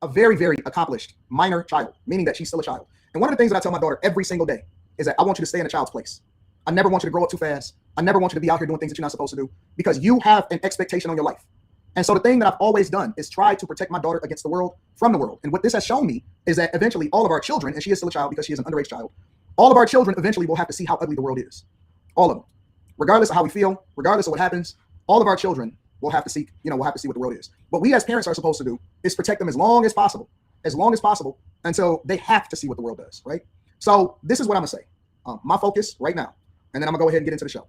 a very, very accomplished minor child, meaning that she's still a child. And one of the things that I tell my daughter every single day is that I want you to stay in a child's place. I never want you to grow up too fast. I never want you to be out here doing things that you're not supposed to do, because you have an expectation on your life. And so the thing that I've always done is try to protect my daughter against the world from the world. And what this has shown me is that eventually all of our children, and she is still a child because she is an underage child, all of our children eventually will have to see how ugly the world is. All of them. Regardless of how we feel, regardless of what happens, all of our children will have to see, we'll have to see what the world is. What we as parents are supposed to do is protect them as long as possible, until they have to see what the world does, right? So this is what I'm gonna say. My focus right now, and then I'm gonna go ahead and get into the show.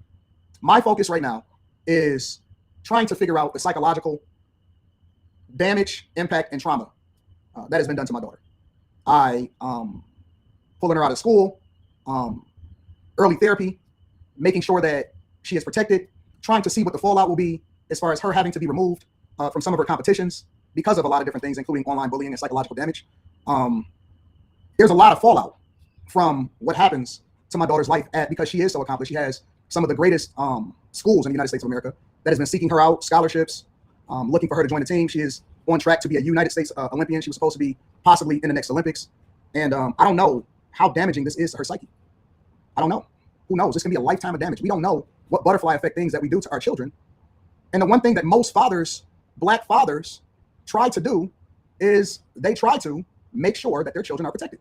My focus right now is trying to figure out the psychological damage, impact, and trauma that has been done to my daughter. I pulling her out of school, early therapy, making sure that she is protected, trying to see what the fallout will be as far as her having to be removed from some of her competitions because of a lot of different things, including online bullying and psychological damage. There's a lot of fallout from what happens to my daughter's life because she is so accomplished. She has some of the greatest schools in the United States of America that has been seeking her out, scholarships, looking for her to join the team. She is on track to be a United States Olympian. She was supposed to be possibly in the next Olympics. And I don't know how damaging this is to her psyche. I don't know. Who knows? This can be a lifetime of damage. We don't know what butterfly effect things that we do to our children. And the one thing that most fathers, black fathers, try to do is they try to make sure that their children are protected.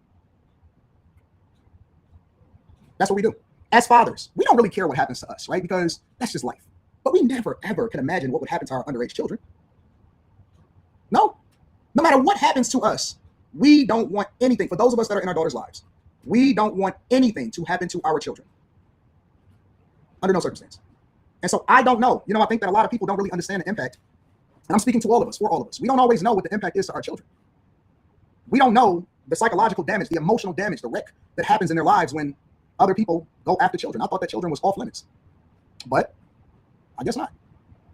That's what we do. As fathers, we don't really care what happens to us, right? Because that's just life. But we never, ever can imagine what would happen to our underage children. No. No matter what happens to us, we don't want anything. For those of us that are in our daughters' lives, we don't want anything to happen to our children. Under no circumstance. And so I don't know. I think that a lot of people don't really understand the impact. And I'm speaking to all of us, for all of us. We don't always know what the impact is to our children. We don't know the psychological damage, the emotional damage, the wreck that happens in their lives when other people go after children. I thought that children was off limits. But I guess not.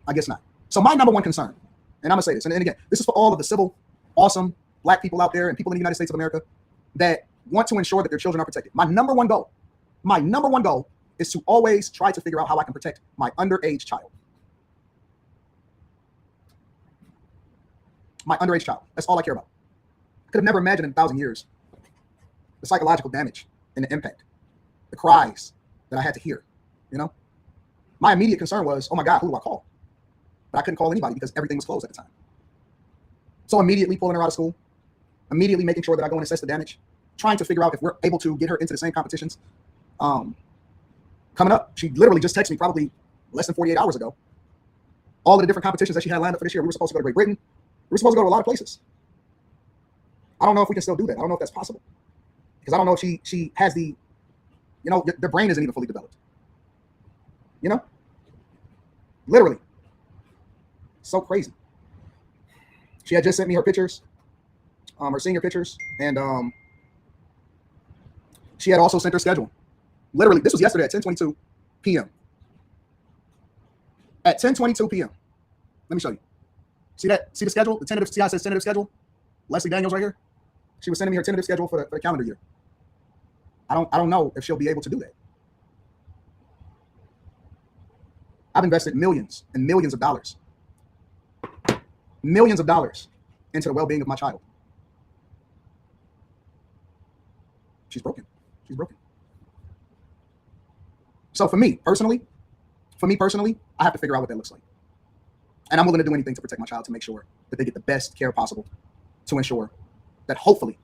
I guess not. So my number one concern, and I'm going to say this, and again, this is for all of the civil, awesome black people out there and people in the United States of America that want to ensure that their children are protected. My number one goal is to always try to figure out how I can protect my underage child. My underage child. That's all I care about. I could have never imagined in 1,000 years the psychological damage and the impact, the cries that I had to hear. My immediate concern was, oh my God, who do I call? But I couldn't call anybody because everything was closed at the time. So immediately pulling her out of school, immediately making sure that I go and assess the damage, trying to figure out if we're able to get her into the same competitions. Coming up, she literally just texted me probably less than 48 hours ago. All of the different competitions that she had lined up for this year. We were supposed to go to Great Britain. We were supposed to go to a lot of places. I don't know if we can still do that. I don't know if that's possible. Because I don't know if she has the brain isn't even fully developed. Literally. So crazy. She had just sent me her pictures, her senior pictures, and she had also sent her schedule. Literally, this was yesterday at 10:22 p.m. At 10:22 p.m. Let me show you. See that? See the schedule? The tentative. See how it says tentative schedule? Leslie Daniels right here. She was sending me her tentative schedule for the calendar year. I don't know if she'll be able to do that. I've invested millions and millions of dollars into the well-being of my child. She's broken. She's broken. So for me personally, I have to figure out what that looks like. And I'm willing to do anything to protect my child, to make sure that they get the best care possible, to ensure that hopefully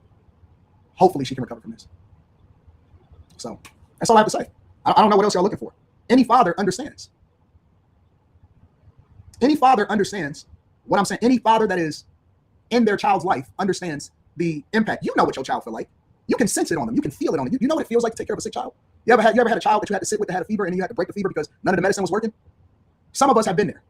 she can recover from this. So that's all I have to say. I don't know what else y'all looking for. Any father understands. Any father understands what I'm saying. Any father that is in their child's life understands the impact. You know what your child feel like. You can sense it on them. You can feel it on them. You know what it feels like to take care of a sick child? You ever had a child that you had to sit with that had a fever and then you had to break the fever because none of the medicine was working? Some of us have been there.